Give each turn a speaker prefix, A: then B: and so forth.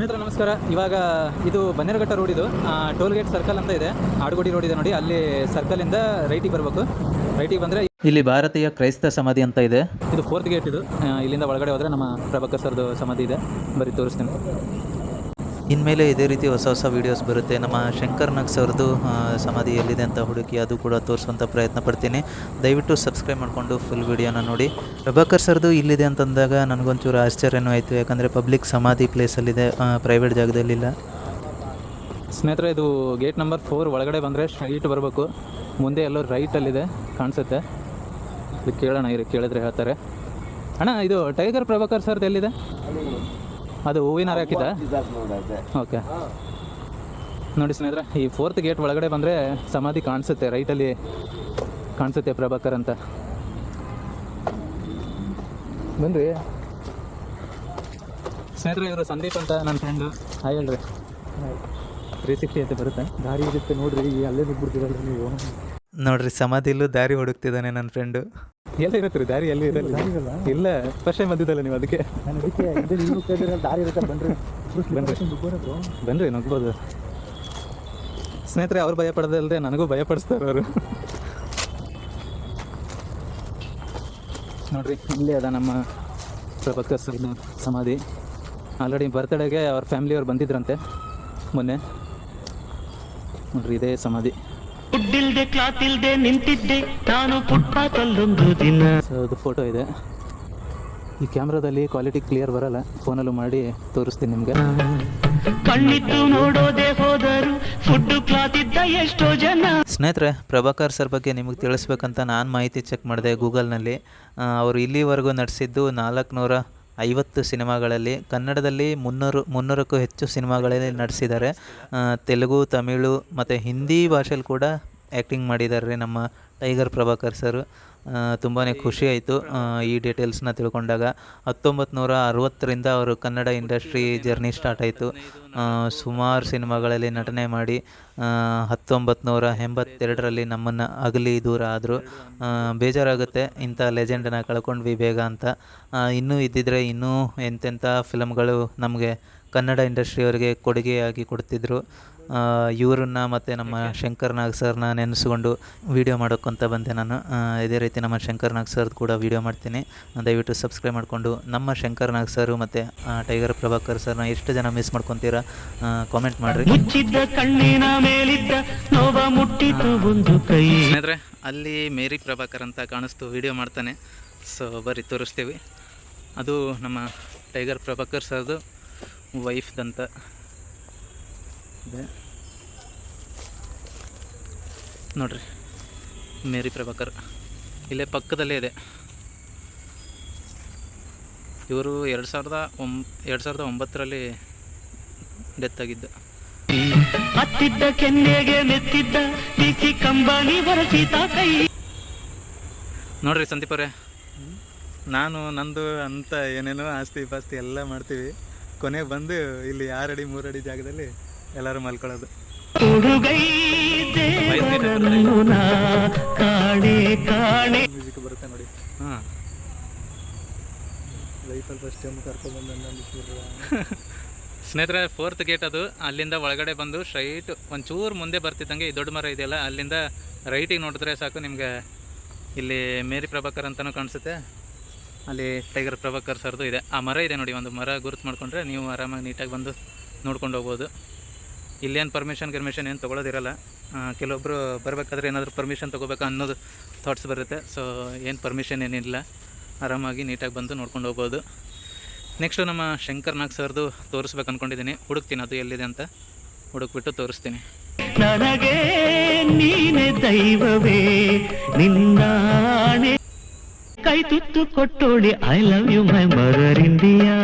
A: ಸ್ನೇಹಿತರೆ ನಮಸ್ಕಾರ. ಇವಾಗ ಇದು ಬನ್ನೇರುಘಟ್ಟ ರೋಡ್, ಇದು ಟೋಲ್ ಗೇಟ್ ಸರ್ಕಲ್ ಅಂತ ಇದೆ, ಆಡುಗೋಡಿ ರೋಡ್ ಇದೆ ನೋಡಿ. ಅಲ್ಲಿ ಸರ್ಕಲಿಂದ ರೈಟಿಗೆ ಬರಬೇಕು. ರೈಟಿಗೆ ಬಂದರೆ ಇಲ್ಲಿ ಭಾರತೀಯ ಕ್ರೈಸ್ತ ಸಮಾಧಿ ಅಂತ ಇದೆ. ಇದು 4th ಗೇಟ್. ಇದು ಇಲ್ಲಿಂದ ಒಳಗಡೆ ಹೋದರೆ ನಮ್ಮ ಪ್ರಭಾಕರ್ ಸರ್ದು ಸಮಾಧಿ ಇದೆ. ಬರೀ ತೋರಿಸ್ತೀನಿ.
B: ಇನ್ಮೇಲೆ ಇದೇ ರೀತಿ ಹೊಸ ಹೊಸ ವೀಡಿಯೋಸ್ ಬರುತ್ತೆ. ನಮ್ಮ ಶಂಕರ್ ನಾಗ್ ಸರ್ದು ಸಮಾಧಿ ಎಲ್ಲಿದೆ ಅಂತ ಹುಡುಕಿ ಅದು ಕೂಡ ತೋರಿಸುವಂಥ ಪ್ರಯತ್ನ ಪಡ್ತೀನಿ. ದಯವಿಟ್ಟು ಸಬ್ಸ್ಕ್ರೈಬ್ ಮಾಡಿಕೊಂಡು ಫುಲ್ ವೀಡಿಯೋನ ನೋಡಿ. ಪ್ರಭಾಕರ್ ಸರ್ದು ಇಲ್ಲಿದೆ ಅಂತಂದಾಗ ನನಗೊಂಚೂರು ಆಶ್ಚರ್ಯನೂ ಆಯಿತು, ಯಾಕಂದರೆ ಪಬ್ಲಿಕ್ ಸಮಾಧಿ ಪ್ಲೇಸಲ್ಲಿದೆ, ಪ್ರೈವೇಟ್ ಜಾಗದಲ್ಲಿಲ್ಲ.
A: ಸ್ನೇಹಿತರೆ, ಇದು ಗೇಟ್ ನಂಬರ್ 4 ಒಳಗಡೆ ಬಂದರೆ ಸ್ಟ್ರೈಟ್ ಬರಬೇಕು. ಮುಂದೆ ಎಲ್ಲೋ ರೈಟಲ್ಲಿದೆ ಕಾಣಿಸುತ್ತೆ. ಇದು ಕೇಳೋಣ, ಇರಿ, ಕೇಳಿದ್ರೆ ಹೇಳ್ತಾರೆ. ಅಣ್ಣ, ಇದು ಟೈಗರ್ ಪ್ರಭಾಕರ್ ಸರ್ದು ಎಲ್ಲಿದೆ? ಅದು ಹೂವಿನ ಹಾರ ಹಾಕಿದ್ದ? ಓಕೆ, ನೋಡಿ ಸ್ನೇಹಿತರೆ, ಈ 4th ಗೇಟ್ ಒಳಗಡೆ ಬಂದರೆ ಸಮಾಧಿ ಕಾಣಿಸುತ್ತೆ, ರೈಟಲ್ಲಿ ಕಾಣಿಸುತ್ತೆ ಪ್ರಭಾಕರ್ ಅಂತ. ಬನ್ನಿರಿ ಸ್ನೇಹಿತರೆ, ಇವರು ಸಂದೀಪ್ ಅಂತ ನನ್ನ ಫ್ರೆಂಡು. ಹಾಯ್ ಹೇಳ್ರಿ. 360 ಅಂತ ಬರುತ್ತೆ, ದಾರಿ ಇರುತ್ತೆ ನೋಡ್ರಿ. ಅಲ್ಲೇ ಬಿಟ್ಬಿಡ್ತೀರಲ್ರಿ ನೀವು.
B: ನೋಡ್ರಿ, ಸಮಾಧಿಲೂ ದಾರಿ ಹುಡುಕ್ತಿದ್ದಾನೆ ನನ್ನ ಫ್ರೆಂಡು.
A: ಎಲ್ಲ ಇರುತ್ತೆ ರೀ ದಾರಿ, ಎಲ್ಲಿ ಇರಲ್ಲ. ಇಲ್ಲ, ಫಸ್ಟ್ ಟೈಮ್ ಬಂದಿದ್ದಲ್ಲ ನೀವು, ಅದಕ್ಕೆ ದಾರಿ ಇರುತ್ತೆ. ಬನ್ರಿ ನುಗ್ಬೋದು. ಸ್ನೇಹಿತರೆ, ಅವ್ರು ಭಯ ಪಡೋದಲ್ಲದೆ ನನಗೂ ಭಯ ಪಡಿಸ್ತಾರೆ ಅವರು. ನೋಡ್ರಿ, ಇಲ್ಲೇ ಅದ ನಮ್ಮ ಪ್ರಭಾಕರ್ ಸರ್ ಸಮಾಧಿ. ಆಲ್ರೆಡಿ ಬರ್ತ್ಡೇಗೆ ಅವ್ರ ಫ್ಯಾಮಿಲಿಯವ್ರು ಬಂದಿದ್ರಂತೆ ಮೊನ್ನೆ. ನೋಡ್ರಿ, ಇದೇ ಸಮಾಧಿ.
C: ದುಡ್ಡಿಲ್ದೆ ಕ್ಲಾತ್ ಇಲ್ದೆ ನಿಂತಿದ್ದೆ ನಾನು ಫುಟ್ಪಾತ್ ಅಲ್ಲೊಂದು ದಿನ.
A: ಅದು ಫೋಟೋ ಇದೆ. ಈ ಕ್ಯಾಮ್ರಾದಲ್ಲಿ ಕ್ವಾಲಿಟಿ ಕ್ಲಿಯರ್ ಬರಲ್ಲ, ಫೋನಲ್ಲೂ ಮಾಡಿ ತೋರಿಸ್ತೀನಿ ನಿಮಗೆ.
C: ಕಣ್ಣಿದ್ದು ನೋಡೋದೇ ಹೋದರು ಫುಡ್ ಕ್ಲಾತ್ ಇದ್ದ ಎಷ್ಟೋ ಜನ.
B: ಸ್ನೇಹಿತರೆ, ಪ್ರಭಾಕರ್ ಸರ್ ಬಗ್ಗೆ ನಿಮಗೆ ತಿಳಿಸ್ಬೇಕಂತ ನಾನು ಮಾಹಿತಿ ಚೆಕ್ ಮಾಡಿದೆ ಗೂಗಲ್ನಲ್ಲಿ. ಅವರು ಇಲ್ಲಿವರೆಗೂ ನಡೆಸಿದ್ದು 450 ಸಿನಿಮಾಗಳಲ್ಲಿ, ಕನ್ನಡದಲ್ಲಿ 300ಕ್ಕೂ ಹೆಚ್ಚು ಸಿನಿಮಾಗಳಲ್ಲಿ ನಡೆಸಿದ್ದಾರೆ. ತೆಲುಗು, ತಮಿಳು ಮತ್ತು ಹಿಂದಿ ಭಾಷೆಯಲ್ಲಿ ಕೂಡ ಆ್ಯಕ್ಟಿಂಗ್ ಮಾಡಿದ್ದಾರೆ ನಮ್ಮ ಟೈಗರ್ ಪ್ರಭಾಕರ್ ಸರ್. ತುಂಬಾ ಖುಷಿ ಆಯಿತು ಈ ಡೀಟೇಲ್ಸ್ನ ತಿಳ್ಕೊಂಡಾಗ. 1960ರಿಂದ ಅವರು ಕನ್ನಡ ಇಂಡಸ್ಟ್ರಿ ಜರ್ನಿ ಸ್ಟಾರ್ಟ್ ಆಯಿತು. ಸುಮಾರು ಸಿನಿಮಾಗಳಲ್ಲಿ ನಟನೆ ಮಾಡಿ 1982ರಲ್ಲಿ ನಮ್ಮನ್ನು ಅಗಲಿ ದೂರ ಆದರು. ಬೇಜಾರಾಗುತ್ತೆ, ಇಂಥ ಲೆಜೆಂಡನ್ನ ಕಳ್ಕೊಂಡ್ವಿ ಬೇಗ ಅಂತ. ಇನ್ನೂ ಇದ್ದಿದ್ದರೆ ಇನ್ನೂ ಎಂತೆಂಥ ಫಿಲಮ್ಗಳು ನಮಗೆ ಕನ್ನಡ ಇಂಡಸ್ಟ್ರಿಯವರಿಗೆ ಕೊಡುಗೆಯಾಗಿ ಕೊಡ್ತಿದ್ರು. ಇವ್ರನ್ನ ಮತ್ತು ನಮ್ಮ ಶಂಕರ್ ನಾಗ್ ಸರ್ನ ನೆನೆಸ್ಕೊಂಡು ವೀಡಿಯೋ ಮಾಡೋಕ್ಕಂತ ಬಂದೆ ನಾನು. ಇದೇ ರೀತಿ ನಮ್ಮ ಶಂಕರ್ ನಾಗ್ ಸರ್ದು ಕೂಡ ವೀಡಿಯೋ ಮಾಡ್ತೀನಿ. ದಯವಿಟ್ಟು ಸಬ್ಸ್ಕ್ರೈಬ್ ಮಾಡಿಕೊಂಡು ನಮ್ಮ ಶಂಕರ್ ನಾಗ್ ಸರು ಮತ್ತು ಟೈಗರ್ ಪ್ರಭಾಕರ್ ಸರ್ನ ಎಷ್ಟು ಜನ ಮಿಸ್ ಮಾಡ್ಕೊತೀರಾ ಕಾಮೆಂಟ್ ಮಾಡಿರಿ. ಸ್ನೇಹಿತರೆ, ಅಲ್ಲಿ ಮೇರಿ ಪ್ರಭಾಕರ್ ಅಂತ ಕಾಣಿಸ್ತು, ವೀಡಿಯೋ ಮಾಡ್ತಾನೆ. ಸೊ ಬರೀ ತೋರಿಸ್ತೀವಿ. ಅದು ನಮ್ಮ ಟೈಗರ್ ಪ್ರಭಾಕರ್ ಸರ್ದು ವೈಫ್ದಂತ ಇದೆ ನೋಡ್ರಿ. ಮೇರಿ ಪ್ರಭಾಕರ್ ಇಲ್ಲೇ ಪಕ್ಕದಲ್ಲೇ ಇದೆ. ಇವರು 2009ರಲ್ಲಿ ಡೆತ್ ಆಗಿದ್ದ.
C: ಹತ್ತಿದ್ದ ಕೆನ್ನೆಗೆ ಮೆತ್ತಿದ್ದ ಬಿಸಿ ಕಂಬನಿ ಹೊರಸಿದ ಕೈ.
A: ನೋಡ್ರಿ ಸಂದೀಪರೇ, ನಂದು ಅಂತ ಏನೇನೋ ಆಸ್ತಿ ಪಾಸ್ತಿ ಎಲ್ಲ ಮಾಡ್ತೀವಿ, ಕೊನೆಗೆ ಬಂದು ಇಲ್ಲಿ 2 ಅಡಿ 3 ಅಡಿ ಜಾಗದಲ್ಲಿ ಎಲ್ಲರೂ ಮಲ್ಕೊಳ್ಳೋದು. ಮ್ಯೂಸಿಕ್ ಬರುತ್ತೆ ನೋಡಿ. ಹಾಂ, ಲೈಫಲ್ಲಿ ಫಸ್ಟ್ ಟೈಮ್ ಕರ್ಕೊಂಡ್ಬಂದು. ಸ್ನೇಹಿತರೆ, 4th ಗೇಟ್ ಅದು. ಅಲ್ಲಿಂದ ಒಳಗಡೆ ಬಂದು ಸ್ಟ್ರೈಟ್ ಒಂಚೂರು ಮುಂದೆ ಬರ್ತಿದ್ದಂಗೆ ಈ ದೊಡ್ಡ ಮರ ಇದೆಯಲ್ಲ, ಅಲ್ಲಿಂದ ರೈಟಿಗೆ ನೋಡಿದ್ರೆ ಸಾಕು ನಿಮಗೆ ಇಲ್ಲಿ ಮೇರಿ ಪ್ರಭಾಕರ್ ಅಂತಲೂ ಕಾಣಿಸುತ್ತೆ. ಅಲ್ಲಿ ಟೈಗರ್ ಪ್ರಭಾಕರ್ ಸರ್ದು ಇದೆ. ಆ ಮರ ಇದೆ ನೋಡಿ, ಒಂದು ಮರ ಗುರುತು ಮಾಡಿಕೊಂಡ್ರೆ ನೀವು ಆರಾಮಾಗಿ ನೀಟಾಗಿ ಬಂದು ನೋಡ್ಕೊಂಡು ಹೋಗ್ಬೋದು. ಇಲ್ಲೇನು ಪರ್ಮಿಷನ್ ಏನು ತೊಗೊಳೋದಿರಲ್ಲ. ಕೆಲವೊಬ್ಬರು ಬರಬೇಕಾದ್ರೆ ಏನಾದರೂ ಪರ್ಮಿಷನ್ ತೊಗೋಬೇಕಾ ಅನ್ನೋದು ಥಾಟ್ಸ್ ಬರುತ್ತೆ. ಸೊ ಏನು ಪರ್ಮಿಷನ್ ಏನಿಲ್ಲ, ಆರಾಮಾಗಿ ನೀಟಾಗಿ ಬಂದು ನೋಡ್ಕೊಂಡು ಹೋಗ್ಬೋದು. ನೆಕ್ಸ್ಟು ನಮ್ಮ ಶಂಕರ್ ನಾಗ್ ಸರ್ದು ತೋರಿಸ್ಬೇಕು ಅಂದ್ಕೊಂಡಿದ್ದೀನಿ. ಹುಡುಕ್ತೀನಿ ಅದು ಎಲ್ಲಿದೆ ಅಂತ, ಹುಡುಕ್ಬಿಟ್ಟು ತೋರಿಸ್ತೀನಿ.
C: ನನಗೆ ನೀನೆ ದೈವವೇ, ನಿನ್ನಾಣೆ ಕೈ ತುತ್ತು ಕೊಟ್ಟೋಳಿ. I love you my mother India.